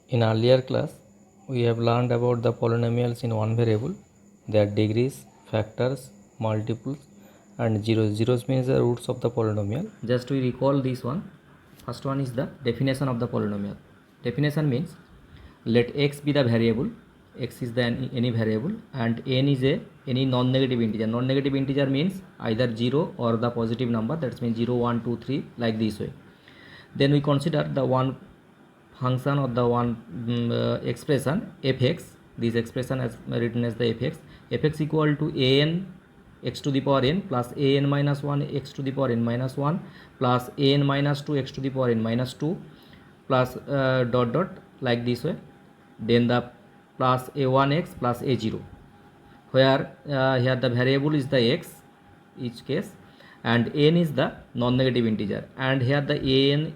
In earlier class, we have learned about the polynomials in one variable, their degrees, factors, multiples, and zeros. Zeros means the roots of the polynomial. Just we recall this one. First one is the definition of the polynomial. Definition means let x be the variable, x is the any variable, and n is a any non-negative integer. Non-negative integer means either 0 or the positive number, that means 0, 1, 2, 3, like this way. Then we consider the one function or the one expression fx. This expression is written as the fx equal to an x to the power n plus an minus 1 x to the power n minus 1 plus an minus 2 x to the power n minus 2 plus dot dot, like this way. Then the plus a1x plus a0, where here the variable is the x each case, and n is the non-negative integer, and here the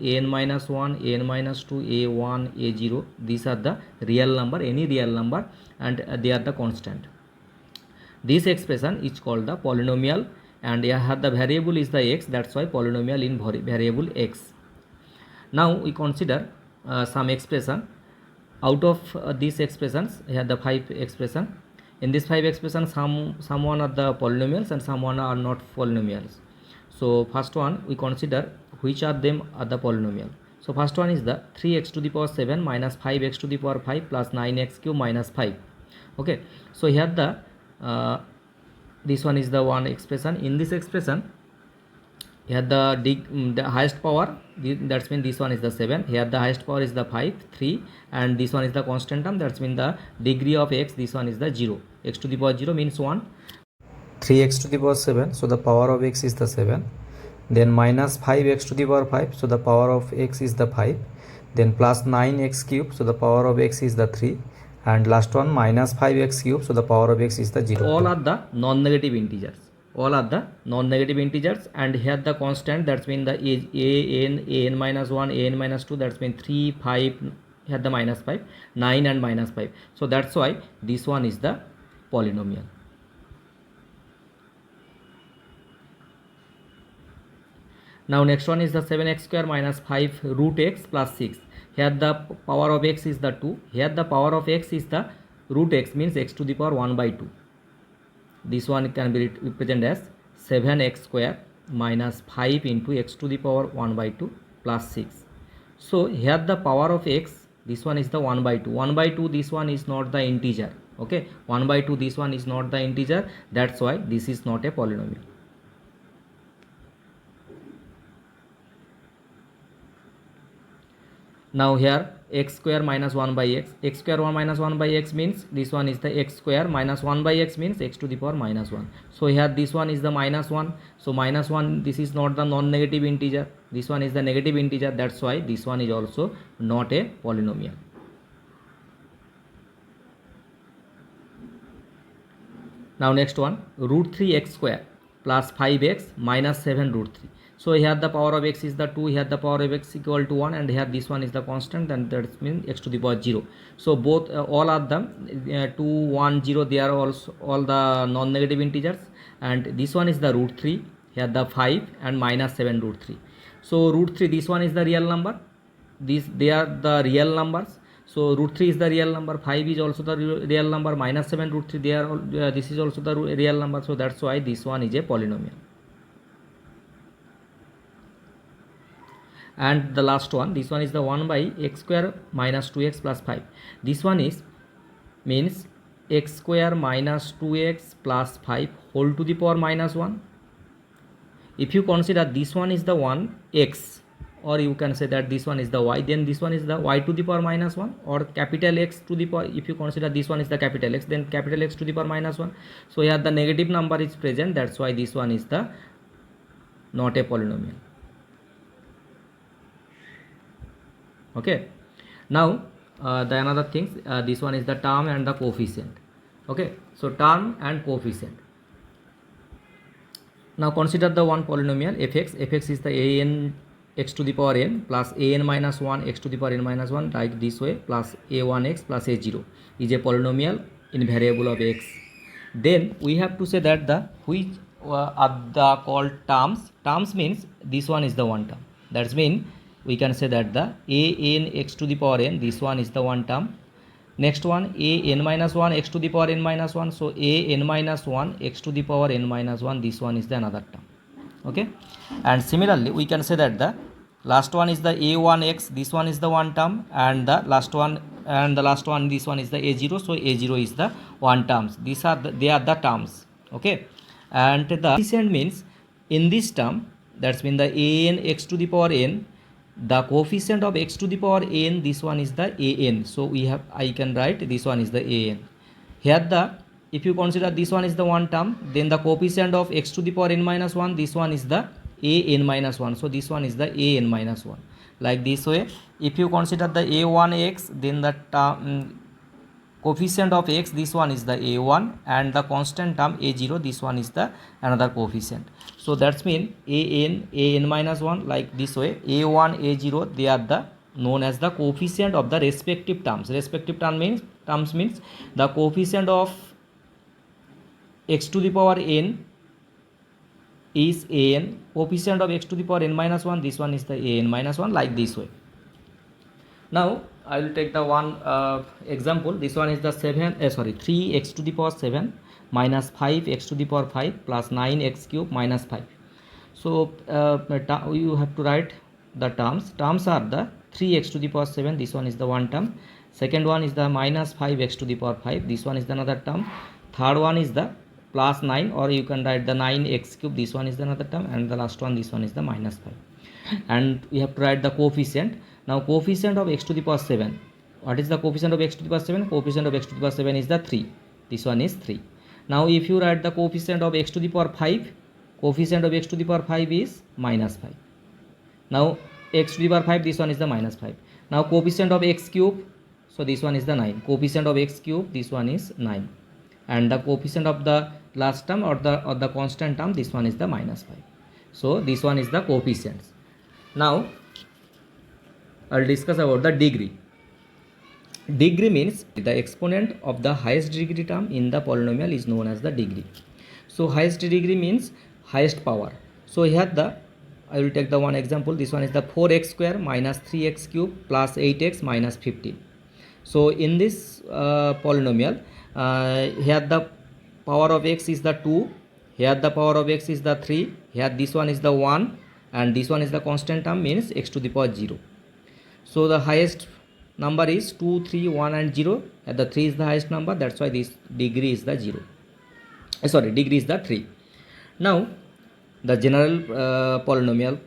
an minus 1, an minus 2, a1, a0, these are the real number, any real number, and they are the constant. This expression is called the polynomial, and here the variable is the x, that's why polynomial in variable x. Now we consider some expression. Out of these expressions, here the 5 expression. In this 5 expressions, someone are the polynomials and someone are not polynomials. So first one we consider which are them are the polynomial. So first one is the 3x to the power 7 minus 5x to the power 5 plus 9x cube minus 5. Okay, so here the this one is the one expression. In this expression, here the highest power, that's mean this one is the 7. Here the highest power is the 5, 3, and this one is the constant term, that's mean the degree of x, this one is the 0. X to the power 0 means 1. 3x to the power 7, so the power of x is the 7. Then minus 5x to the power 5, so the power of x is the 5. Then plus 9x cube, so the power of x is the 3. And last one minus 5x cube, so the power of x is the 0. All are the non-negative integers. All are the non-negative integers, and here the constant, that's mean the an minus 1, an minus 2, that's mean 3, 5, here the minus 5, 9 and minus 5. So that's why this one is the polynomial. Now next one is the 7x square minus 5 root x plus 6. Here the power of x is the 2. Here the power of x is the root x, means x to the power 1 by 2. This one can be represented as 7x square minus 5 into x to the power 1 by 2 plus 6. So here the power of x, this one is the 1 by 2. 1 by 2, this one is not the integer. Okay, 1 by 2, this one is not the integer. That's why this is not a polynomial. Now here x square minus 1 by x square 1 minus 1 by x means this one is the x square minus 1 by x means x to the power minus 1. So here this one is the minus 1. So minus 1, this is not the non-negative integer. This one is the negative integer. That's why this one is also not a polynomial. Now next one, root 3x square plus 5x minus 7 root 3. So here the power of x is the 2, here the power of x equal to 1, and here this one is the constant, and that means x to the power 0. So both all are the 2, 1, 0, they are also all the non-negative integers, and this one is the root 3, here the 5 and minus 7 root 3. So root 3, this one is the real number, they are the real numbers. So root 3 is the real number, 5 is also the real number, minus 7 root 3, they are this is also the real number. So that's why this one is a polynomial. And the last one, this one is the 1 by x square minus 2x plus 5. This one is means x square minus 2x plus 5 whole to the power minus 1. If you consider this one is the 1 x, or you can say that this one is the y, then this one is the y to the power minus 1, or capital X to the power, if you consider this one is the capital X, then capital X to the power minus 1. So here the negative number is present, that's why this one is the not a polynomial. Okay, now the another things, this one is the term and the coefficient. Okay, so term and coefficient. Now consider the one polynomial fx. Fx is the an x to the power n plus an minus 1 x to the power n minus 1, like this way, plus a1x plus a0 is a polynomial in variable of x. Then we have to say that the which are the called terms. Terms means this one is the one term, that's mean we can say that the a n x to the power n, this one is the one term. Next one, a n minus 1 x to the power n minus 1, so a n minus 1 x to the power n minus 1, this one is the another term. Okay, and similarly we can say that the last one is the a1x, this one is the one term, and the last one this one is the a0, so a0 is the one terms. These are they are the terms. Okay, and the coefficient means in this term, that's mean the an x to the power n, the coefficient of x to the power n, this one is the an, so I can write this one is the an. Here the, if you consider this one is the one term, then the coefficient of x to the power n minus 1, this one is the a n minus 1, so this one is the a n minus 1, like this way. If you consider the a1x, then the coefficient of x, this one is the a1, and the constant term a0, this one is the another coefficient. So that's mean an minus 1, like this way. a1 a0, they are the known as the coefficient of the respective terms. Respective terms means the coefficient of x to the power n is an, coefficient of x to the power n minus 1, this one is the an minus 1, like this way. Now I will take the one example. This one is the 3x to the power 7 minus 5x to the power 5 plus 9x cube minus 5. So you have to write the terms. Terms are the 3x to the power 7, this one is the one term. Second one is the minus 5x to the power 5, this one is the another term. Third one is the plus 9, or you can write the 9x cube, this one is the another term. And the last one, this one is the minus 5. And we have to write the coefficient. Now coefficient of x to the power 7, what is the coefficient of x to the power 7? Coefficient of x to the power 7 is the 3, this one is 3. Now if you write the coefficient of x to the power 5, coefficient of x to the power 5 is minus 5. Now x to the power 5, this one is the minus 5. Now coefficient of x cube, so this one is the 9. Coefficient of x cube, this one is 9. And the coefficient of the last term or the constant term, this one is the minus 5. So this one is the coefficients. Now I'll discuss about the degree. Degree means the exponent of the highest degree term in the polynomial is known as the degree. So highest degree means highest power. So here I will take the one example. This one is the 4x square minus 3x cube plus 8x minus 15. So in this polynomial, here the power of x is the 2, here the power of x is the 3, here this one is the 1, and this one is the constant term, means x to the power 0. So the highest number is 2, 3, 1 and 0, and the 3 is the highest number, that's why this degree is the 0. Degree is the 3. Now the general polynomial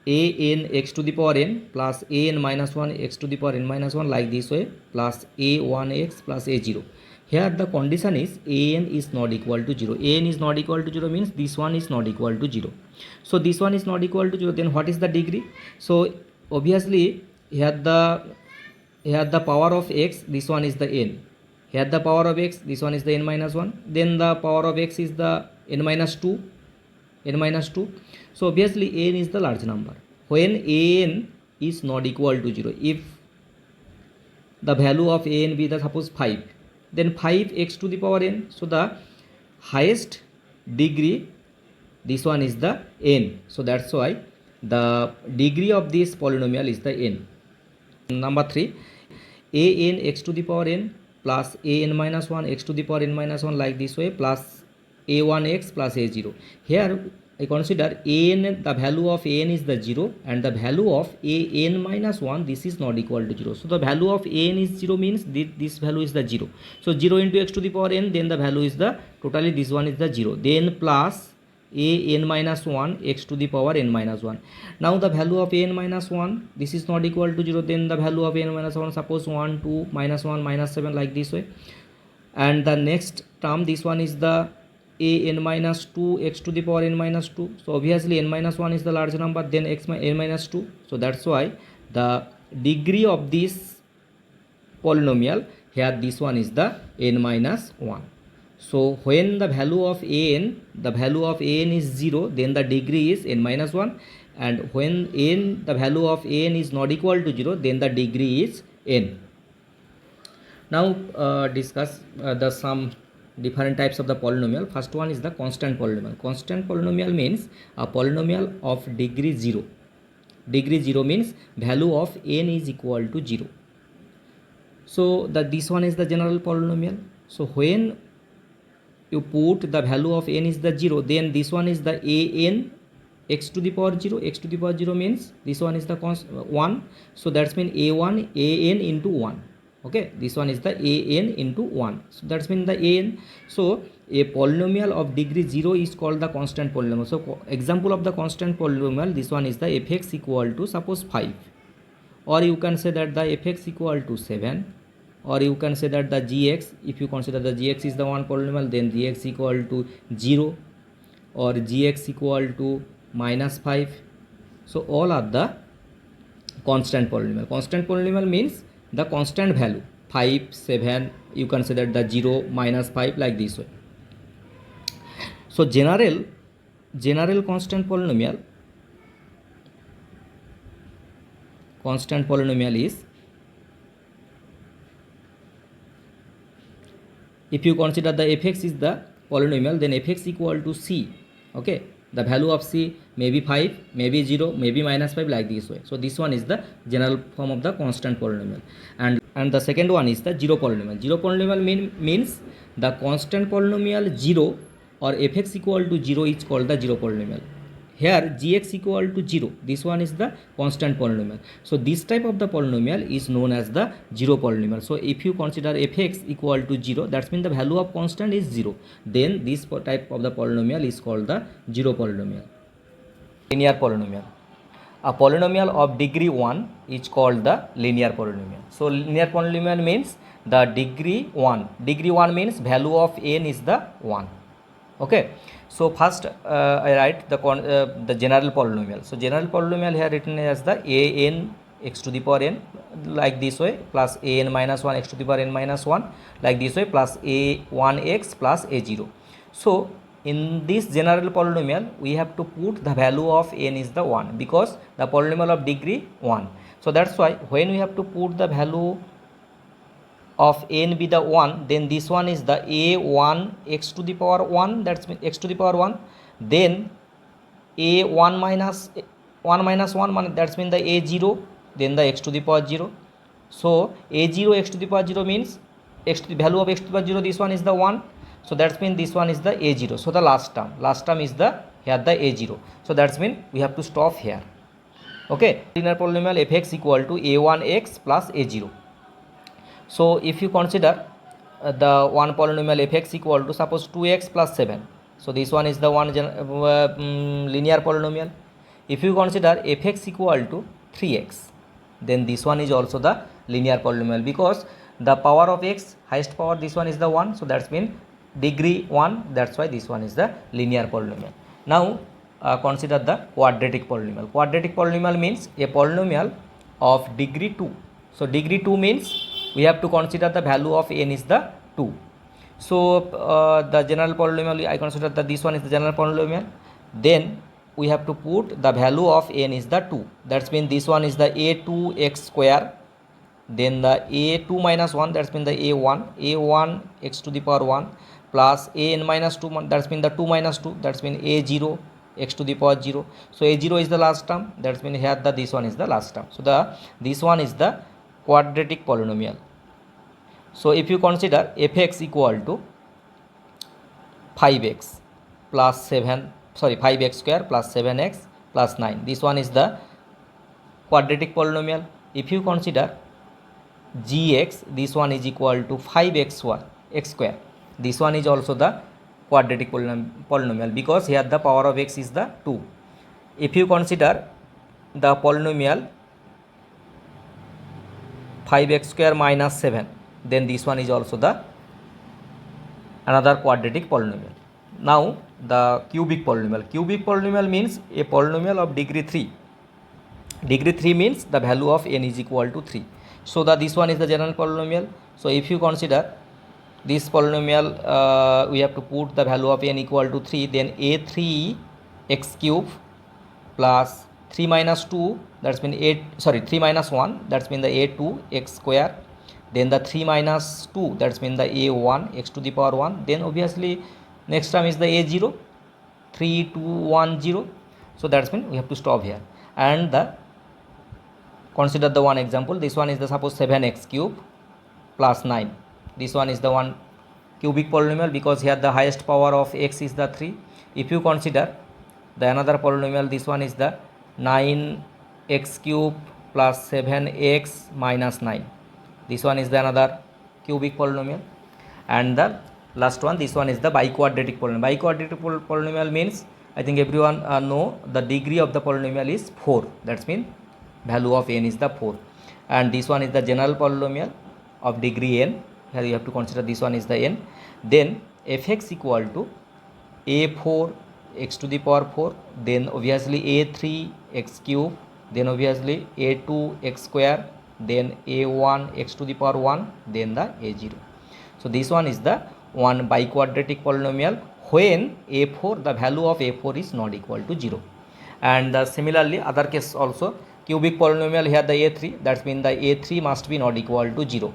a n x to the power n plus a n minus 1 x to the power n minus 1, like this way, plus a1x plus a0. Here the condition is a n is not equal to 0. A n is not equal to 0 means this one is not equal to 0. So this one is not equal to 0, then what is the degree? So obviously here the power of x, this one is the n. Here the power of x, this one is the n minus 1. Then the power of x is the n minus 2. So obviously n is the large number. When an is not equal to 0, if the value of an be the suppose 5, then 5x to the power n. So the highest degree, this one is the n. So that's why the degree of this polynomial is the n. Number 3, a n x to the power n plus a n minus 1 x to the power n minus 1, like this way, plus a1x plus a0. Here I consider an, the value of an is the 0, and the value of an minus 1, this is not equal to 0. So the value of an is 0 means this value is the 0. So 0 into x to the power n, then the value is the, totally this one is the 0. Then plus a n minus 1 x to the power n minus 1. Now the value of a n minus 1, this is not equal to 0, then the value of a n minus 1, suppose 1, 2, minus 1, minus 7, like this way. And the next term, this one is the a n minus 2 x to the power n minus 2. So obviously n minus 1 is the large number, then n minus 2. So that's why the degree of this polynomial, here this one is the n minus 1. So when the value of an is 0, then the degree is n minus 1, and when the value of n is not equal to 0, then the degree is n. Now discuss some different types of the polynomial. First one is the constant polynomial. Constant polynomial means a polynomial of degree 0. Degree 0 means value of n is equal to 0. So this one is the general polynomial. So when you put the value of n is the 0, then this one is the an x to the power 0. X to the power 0 means this one is the 1. So that's mean an into 1. Okay, this one is the an into 1. So that's mean the an. So a polynomial of degree 0 is called the constant polynomial. So example of the constant polynomial, this one is the fx equal to suppose 5, or you can say that the fx equal to 7, or you can say that the gx, if you consider the gx is the one polynomial, then gx equal to 0, or gx equal to -5. So all are the constant polynomial. Constant polynomial means the constant value 5, 7, you consider the 0, -5, like this way. So general constant polynomial is, if you consider the fx is the polynomial, then fx equal to c. Okay, the value of c may be 5, maybe 0, maybe -5, like this way. So this one is the general form of the constant polynomial. And the second one is the zero polynomial. Zero polynomial means the constant polynomial 0 or fx equal to 0 is called the zero polynomial. Here gx equal to 0, this one is the constant polynomial. So this type of the polynomial is known as the zero polynomial. So if you consider fx equal to 0, that means the value of constant is 0, then this type of the polynomial is called the zero polynomial. Linear polynomial. A polynomial of degree 1 is called the linear polynomial. So linear polynomial means the degree 1. Degree 1 means value of n is the 1. Okay, so first I write the general polynomial. So general polynomial here written as the an x to the power n, like this way, plus an minus 1 x to the power n minus 1, like this way, plus a1x plus a0. So in this general polynomial we have to put the value of n is the 1, because the polynomial of degree 1. So that's why when we have to put the value of n be the 1, then this one is the a1 x to the power 1, that's mean x to the power 1, then a1 minus 1, that's mean the a0, then the x to the power 0. So a0 x to the power 0 means x to the value of x to the power 0, this one is the 1. So that's mean this one is the a0. So the last term is the here the a0. So that's mean we have to stop here. Okay, linear polynomial fx equal to a1x plus a0. So if you consider the one polynomial fx equal to suppose 2x plus 7. So this one is the one linear polynomial. If you consider fx equal to 3x, then this one is also the linear polynomial, because the power of x, highest power, this one is the 1. So that's mean degree 1, that's why this one is the linear polynomial. Now consider the quadratic polynomial. Quadratic polynomial means a polynomial of degree 2. So degree 2 means we have to consider the value of n is the 2. So the general polynomial, I consider that this one is the general polynomial. Then we have to put the value of n is the 2. That's mean this one is the a2x square. Then the a2 minus 1, that's mean the a1 x to the power 1 plus an minus 2, that's mean the 2 minus 2, that's mean a0 x to the power 0. So a0 is the last term, that's mean here this one is the last term. So this one is the quadratic polynomial. So if you consider fx equal to 5x plus 5x square plus 7x plus 9, this one is the quadratic polynomial. If you consider gx, this one is equal to 5x square, this one is also the quadratic polynomial, because here the power of x is the 2. If you consider the polynomial 5x square minus 7, then this one is also the another quadratic polynomial. Now the cubic polynomial. Cubic polynomial means a polynomial of degree 3. Degree 3 means the value of n is equal to 3. So this one is the general polynomial. So if you consider this polynomial, we have to put the value of n equal to 3, then a3 x cube plus 3 minus 2, that's mean 3 minus 1, that's mean the a2 x square, then the 3 minus 2, that's mean the a1 x to the power 1, then obviously next term is the a0, 3 2 1 0. So that's mean we have to stop here, and the Consider the one example. This one is the suppose 7x cube plus 9. This one is the one cubic polynomial because here the highest power of x is the 3. If you consider the another polynomial, this one is the 9x cube plus 7x minus 9. This one is the another cubic polynomial. And the last one, this one is the biquadratic polynomial. Biquadratic polynomial means, I think everyone know the degree of the polynomial is 4. That means value of n is the 4. And this one is the general polynomial of degree n. Here you have to consider this one is the n. Then fx equal to a4 x to the power 4, then obviously a3 x cube, then obviously a2 x square, then a1 x to the power 1, then the a0. So this one is the one biquadratic polynomial when a4, the value of a4 is not equal to 0. And similarly other case also, cubic polynomial, here the a3, that means the a3 must be not equal to 0.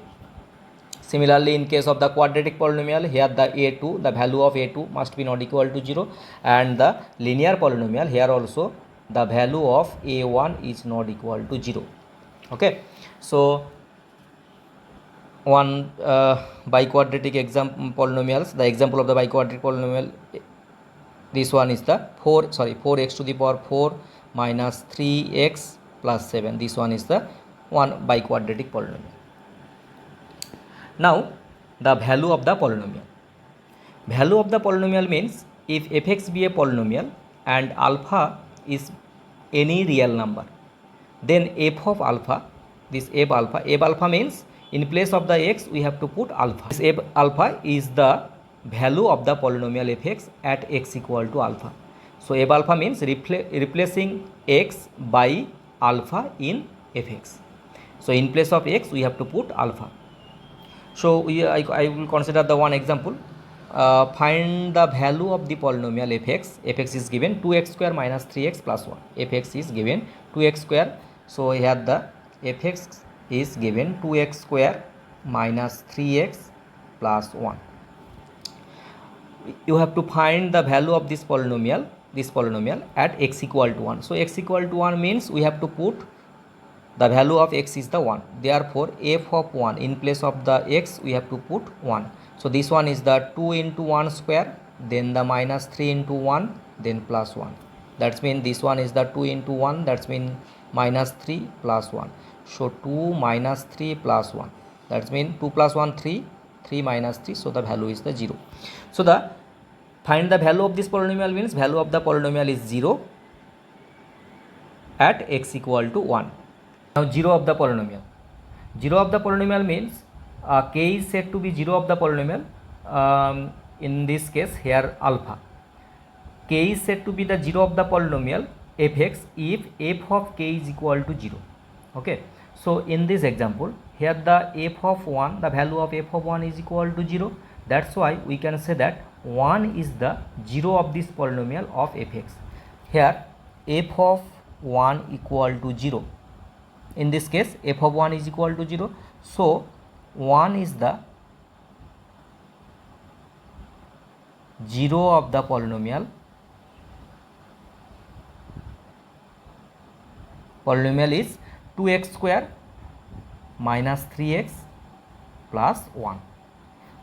Similarly, in case of the quadratic polynomial, here the a2, the value of a2 must be not equal to 0. And the linear polynomial, here also the value of a1 is not equal to 0. Okay. So one biquadratic polynomials, the example of the biquadratic polynomial, this one is the 4x to the power 4 minus 3x plus 7. This one is the one biquadratic polynomial. Now the value of the polynomial. Value of the polynomial means if fx be a polynomial and alpha is any real number, then f of alpha, this f alpha means in place of the x we have to put alpha. This f alpha is the value of the polynomial fx at x equal to alpha. So f alpha means replacing x by alpha in fx. So in place of x we have to put alpha. So I will consider the one example. Find the value of the polynomial fx. Fx is given 2x square minus 3x plus 1. Fx is given 2x square. So here the fx is given 2x square minus 3x plus 1. You have to find the value of this polynomial at x equal to 1. So x equal to 1 means we have to put the value of x is the 1. Therefore f of 1, in place of the x we have to put 1. So this one is the 2 into 1 square, then the minus 3 into 1, then plus 1. That means this one is the 2 into 1, that means minus 3 plus 1. So 2 minus 3 plus 1. That means 2 plus 1 3, 3 minus 3, so the value is the 0. So the find the value of this polynomial means value of the polynomial is 0 at x equal to 1. Now 0 of the polynomial. 0 of the polynomial means k is said to be 0 of the polynomial. In this case here alpha. K is said to be the 0 of the polynomial fx if f of k is equal to 0. Okay. So in this example here the f of 1, the value of f of 1 is equal to 0. That's why we can say that 1 is the 0 of this polynomial of fx. Here f of 1 equal to 0. In this case f of 1 is equal to 0. So 1 is the 0 of the polynomial. Polynomial is 2x square minus 3x plus 1.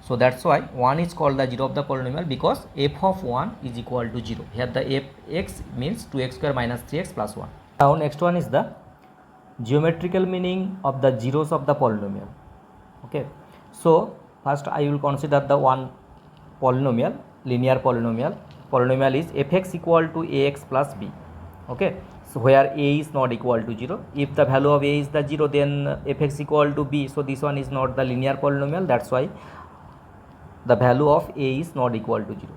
So that's why 1 is called the 0 of the polynomial because f of 1 is equal to 0. Here the fx means 2x square minus 3x plus 1. Now next one is the geometrical meaning of the zeros of the polynomial. Okay. So first I will consider the one polynomial, linear polynomial. Polynomial is fx equal to ax plus b. Okay. So where a is not equal to 0. If the value of a is the 0, then fx equal to b. So this one is not the linear polynomial. That's why the value of a is not equal to 0.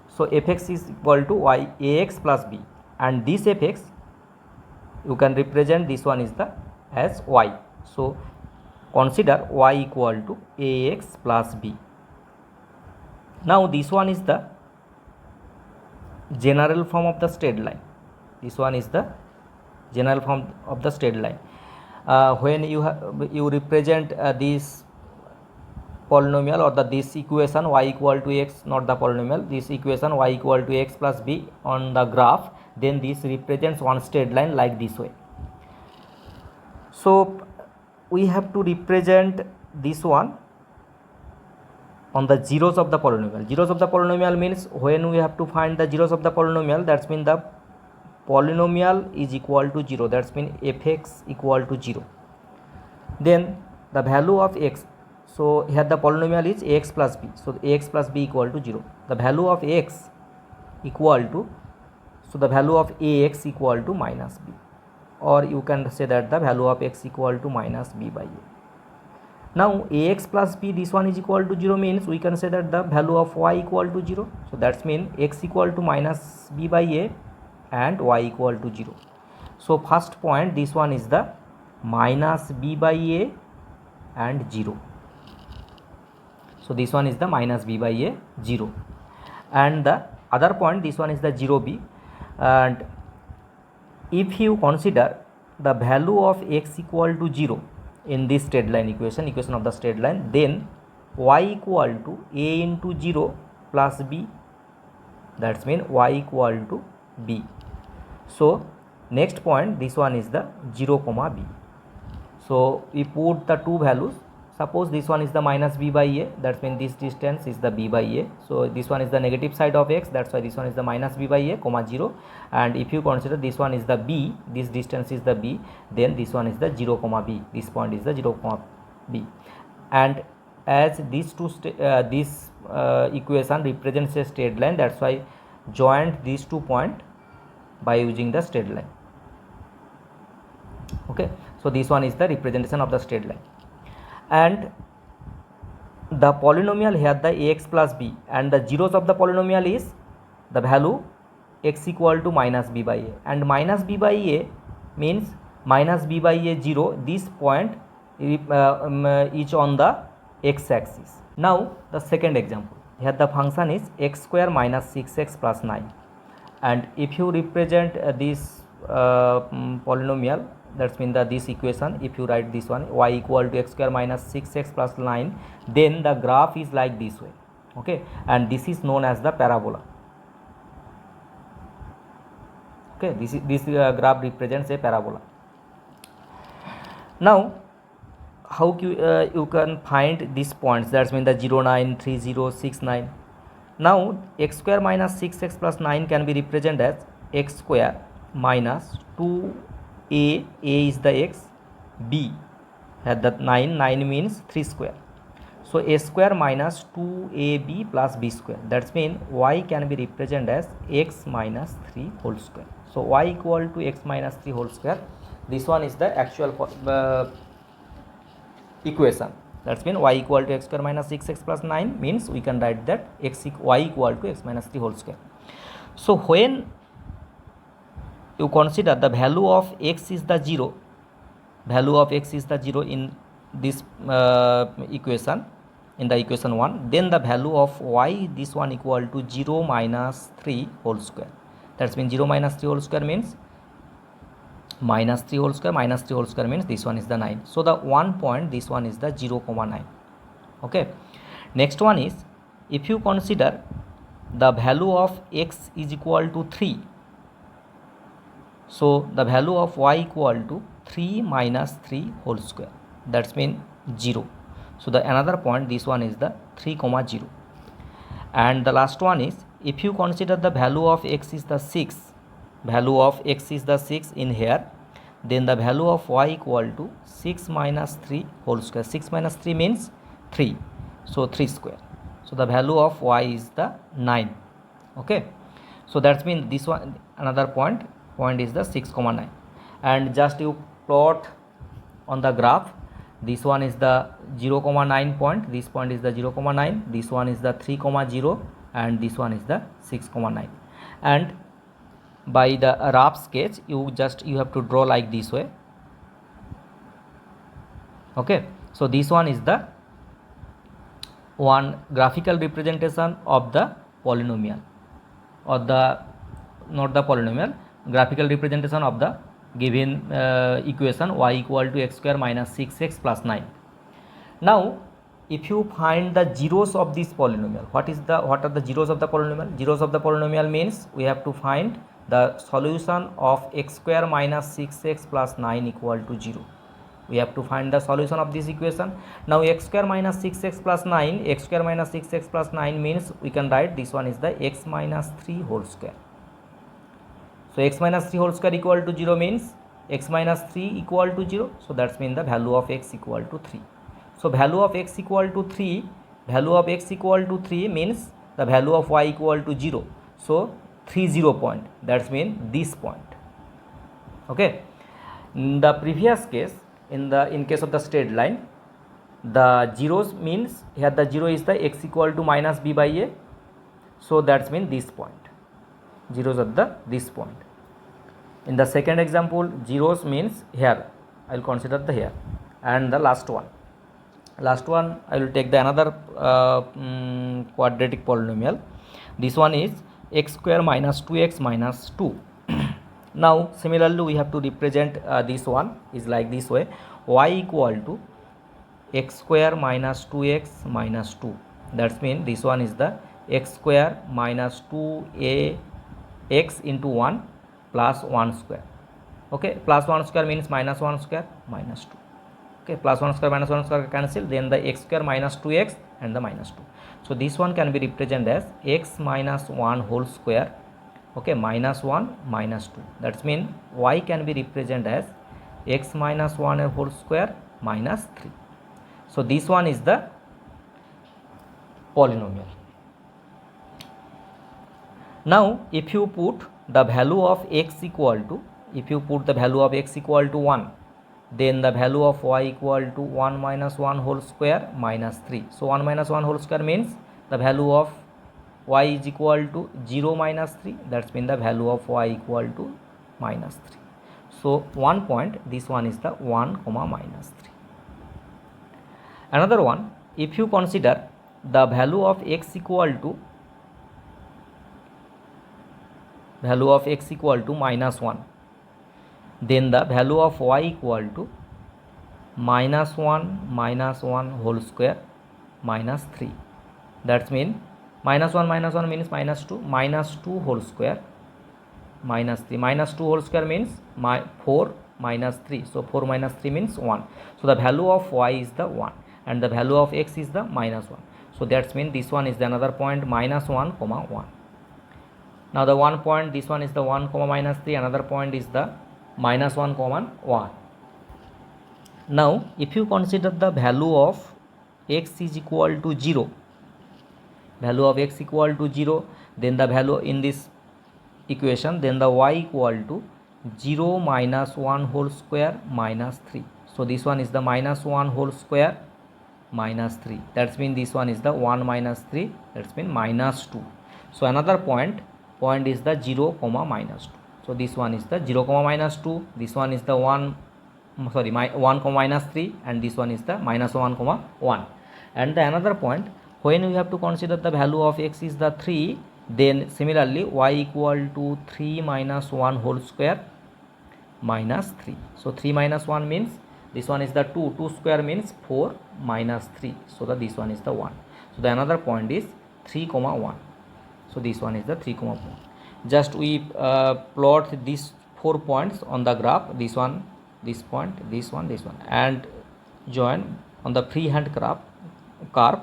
So fx is equal to ax plus b, and this fx you can represent this one is the as y. So consider y equal to ax plus b. Now this one is the general form of the straight line. This one is the general form of the straight line. When you represent this polynomial or this equation y equal to x, not the polynomial, this equation y equal to x plus b on the graph, then this represents one straight line like this way. So we have to represent this one on the zeros of the polynomial. Zeros of the polynomial means when we have to find the zeros of the polynomial, that's mean the polynomial is equal to 0, that's mean fx equal to 0. Then the value of x, so here the polynomial is ax plus b, so ax plus b equal to 0. The value of x equal to, so the value of ax equal to minus b, or you can say that the value of x equal to minus b by a. Now ax plus b, this one is equal to 0 means we can say that the value of y equal to 0. So that's mean x equal to minus b by a and y equal to 0. So first point, this one is the minus b by a and 0. So this one is the minus b by a 0, and the other point, this one is the 0b. And if you consider the value of x equal to 0 in this straight line equation of the straight line, then y equal to a into 0 plus b, that's mean y equal to b. So next point, this one is the 0 comma b. So we put the two values. Suppose this one is the minus b by a, that means this distance is the b by a. So this one is the negative side of x, that's why this one is the minus b by a comma 0. And if you consider this one is the b, this distance is the b, then this one is the 0 comma b, this point is the 0 comma b. And as these two equation represents a straight line, that's why joined these 2 points by using the straight line. Okay, so this one is the representation of the straight line. And the polynomial here, the ax plus b, and the zeros of the polynomial is the value x equal to minus b by a, and minus b by a means minus b by a 0, this point is on the x axis. Now the second example, here the function is x square minus 6x plus 9, and if you represent this polynomial, that's mean that this equation, if you write this one y equal to x square minus 6x plus 9, then the graph is like this way. Okay, and this is known as the parabola. Okay, this graph represents a parabola. Now how you can find these points, that's mean the 0 9 3 0 6 9. Now x square minus 6x plus 9 can be represented as x square minus 2a is the x, b had that 9 means 3 square, so a square minus 2ab plus b square, that's mean y can be represented as x minus 3 whole square. So y equal to x minus 3 whole square, this one is the actual equation, that's mean y equal to x square minus 6x plus 9 means we can write that y equal to x minus 3 whole square. So when you consider the value of x is the 0, value of x is the 0 in this equation, in the equation 1, then the value of y, this one equal to 0 minus 3 whole square, that's means 0 minus 3 whole square means minus 3 whole square, minus 3 whole square means this one is the 9. So the 1 point, this one is the 0 comma 9. Okay, next one is, if you consider the value of x is equal to 3, so the value of y equal to 3 minus 3 whole square, that's mean 0. So the another point, this one is the 3 comma 0. And the last one is, if you consider the value of x is the 6, value of x is the 6 in here, then the value of y equal to 6 minus 3 whole square, 6 minus 3 means 3, so 3 square, so the value of y is the 9. Okay, so that's mean this one, another point is the 6 comma 9, and just you plot on the graph, this one is the 0 comma 9 point, this point is the 0 comma 9, this one is the 3 comma 0, and this one is the 6 comma 9. And by the rough sketch, you have to draw like this way. Okay, so this one is the one graphical representation of the polynomial, or the not the polynomial, graphical representation of the given equation y equal to x square minus 6x plus 9. Now if you find the zeros of this polynomial, what are the zeros of the polynomial? Zeros of the polynomial means we have to find the solution of x square minus 6x plus 9 equal to 0. We have to find the solution of this equation. Now x square minus 6x plus 9, x square minus 6x plus 9 means we can write this one is the x minus 3 whole square. So x minus 3 whole square equal to 0 means x minus 3 equal to 0. So that's mean the value of x equal to 3. So value of x equal to 3, value of x equal to 3 means the value of y equal to 0. So 30 point, that's mean this point. Okay. In the previous case, in case of the straight line, the zeros means here the 0 is the x equal to minus b by a. So that's mean this point. Zeros at this point. In the second example, zeros means here I will consider the here, and the last one I will take the another quadratic polynomial. This one is x square minus 2x minus 2. Now similarly we have to represent this one is like this way, y equal to x square minus 2x minus 2. That's mean this one is the x square minus 2a x into 1 plus 1 square. Okay, plus 1 square means minus 1 square minus 2. Okay, plus 1 square minus 1 square cancel, then the x square minus 2x and the minus 2. So this one can be represented as x minus 1 whole square, okay, minus 1 minus 2. That's mean y can be represented as x minus 1 whole square minus 3. So this one is the polynomial. Now if you put the value of x equal to, if you put the value of x equal to 1, then the value of y equal to 1 minus 1 whole square minus 3. So 1 minus 1 whole square means the value of y is equal to 0 minus 3. That's mean the value of y equal to minus 3. So 1 point, this one is the 1 comma minus 3. Another one, if you consider the value of x equal to minus 1, then the value of y equal to minus 1 whole square minus 3. That's mean minus 1 means minus 2 whole square minus 3. Minus 2 whole square means 4 minus 3. So 4 minus 3 means 1. So the value of y is the 1 and the value of x is the minus 1. So that's mean this one is the another point minus 1 comma 1. Now the 1 point, this one is the 1 comma minus 3, another point is the minus 1 comma 1. Now if you consider the value of x is equal to 0, value of x equal to 0, then the value in this equation, then the y equal to 0 minus 1 whole square minus 3. So this one is the minus 1 whole square minus 3. That's mean this one is the 1 minus 3, that's mean minus 2. So another point is the 0 comma minus 2. So this one is the 0 comma minus 2, this one is the 1 comma minus 3, and this one is the minus 1 comma 1. And the another point, when we have to consider the value of x is the 3, then similarly y equal to 3 minus 1 whole square minus 3. So 3 minus 1 means this one is the 2 square means 4 minus 3. So this one is the 1. So the another point is 3 comma 1. So this one is the 3 comma point. Just we plot these 4 points on the graph, this one, this point, this one, and join on the freehand curve,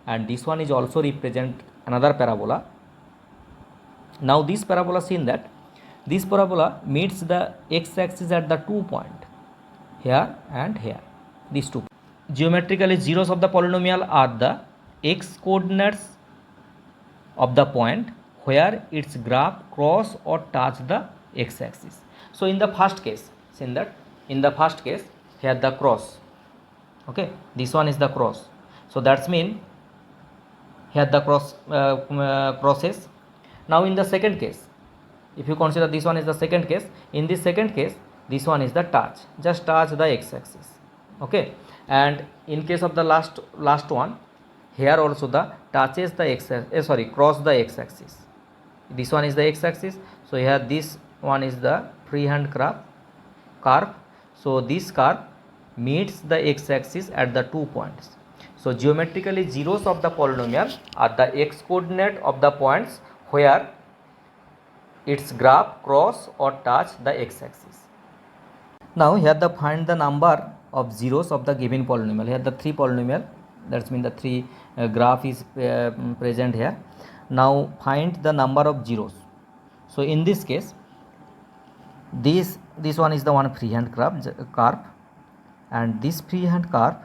and this one is also represent another parabola. Now this parabola, seen that this parabola meets the x-axis at the 2 point, here and here, these 2. Geometrically, zeros of the polynomial are the x coordinates of the point where its graph cross or touch the x-axis. So in the first case, seen that in the first case here the cross, okay, this one is the cross. So that's mean here the crosses. Now in the second case, if you consider this one is the second case, in this second case this one is the touch, just touch the x-axis, okay. And in case of the last one, here also the touches the cross the x-axis. This one is the x-axis, so here this one is the freehand curve. So this curve meets the x-axis at the 2 points. So geometrically, zeros of the polynomial are the x coordinate of the points where its graph cross or touch the x-axis. Now here find the number of zeros of the given polynomial. Here the three polynomial, that means the three graph is present here. Now find the number of zeros. So in this case, this one is the one freehand curve, and this freehand curve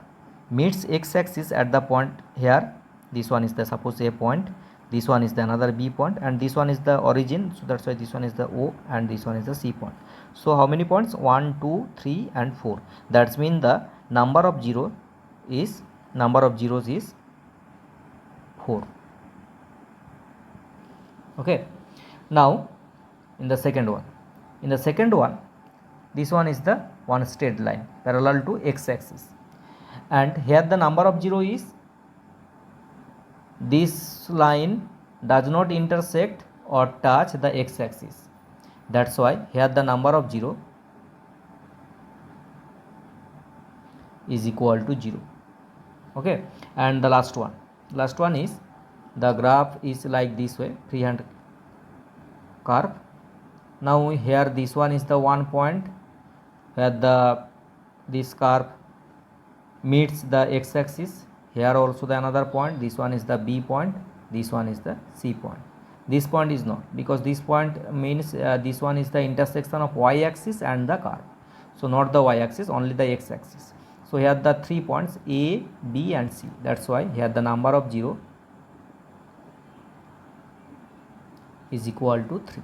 meets x-axis at the point here. This one is the suppose A point, this one is the another B point, and this one is the origin, so that's why this one is the O and this one is the C point. So how many points? 1, 2, 3 and 4. That's mean the number of zeros is 4. Okay, now in the second one, this one is the one straight line parallel to x-axis, and here the number of zero is, this line does not intersect or touch the x-axis, that's why here the number of zero is equal to 0. Okay, and the last one is the graph is like this way, freehand curve. Now here this one is the one point where this curve meets the x-axis. Here also the another point, this one is the B point, this one is the C point. This point is not, because this point means this one is the intersection of y-axis and the curve, so not the y-axis, only the x-axis. So here the 3 points A, B and C, that's why here the number of 0 is equal to 3.